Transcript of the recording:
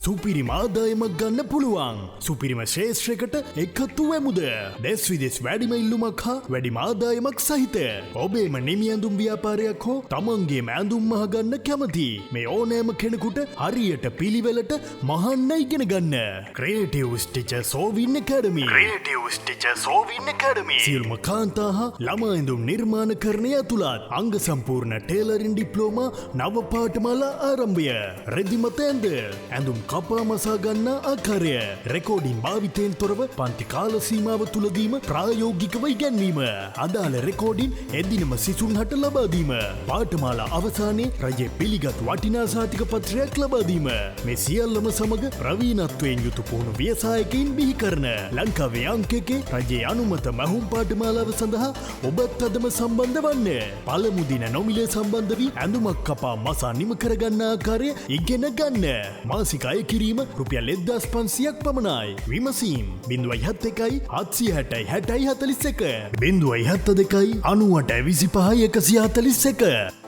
සුපිරිම ආදායමක් ගන්න පුළුවන්. සුපිරිම ශේෂ්ත්‍රයකට එකතු වෙමුද. දෙස් විදෙස් වැඩිම ඉල්ලුමක් හා වැඩිම ආදායමක් සහිත. ඔබේම නිමි ඇඳුම් ව්‍යාපාරයක් හෝ තමන්ගේම ඇඳුම් මහගන්න කැමති. මේ ඕනෑම කෙනෙකුට හරියට පිළිවෙලට මහන්න ඉගෙන ගන්න. ක්‍රියේටිව් ස්ටිචර් සෝවින් ඇකඩමි. සියලුම කාන්තා හා ළමා ඇඳුම් නිර්මාණකරණය ඇතුළත් අංග සම්පූර්ණ ටේලරින් ඩිප්ලෝමා නව පාඨමාලා ආරම්භය. රෙදිමත ඇඳුම් කපා මසා ගන්නා ආකාරය, රෙකෝඩින් භාවිතයෙන් තොරව පන්ති කාල සීමාව තුලදීම ප්‍රායෝගිකව ඉගැන්වීම, අදාළ රෙකෝඩින් එදිනම සිසුන් හට ලබා දීම, පාඨමාලා අවසානයේ රජයේ පිළිගත් වටිනා සාතික පත්‍රයක් ලබා දීම. මේ සියල්ලම සමග ප්‍රවීණත්වයෙන් යුතු පුහුණු ව්‍යවසායකයින් බිහි කරන ලංකාවේ අංක එකේ රජයේ අනුමත මහුම් පාඨමාලාව සඳහා ඔබත් අදම සම්බන්ධ වන්න. පළමු දින නොමිලේ සම්බන්ධ වී ඇඳුමක් කපා මසා නිම කරගන්න ආකාරය ඉගෙන ගන්න. මාසික අය කිරීම රුපියල් 1500ක් පමණයි. විමසීම් 071 760 60 41 072 98 25 141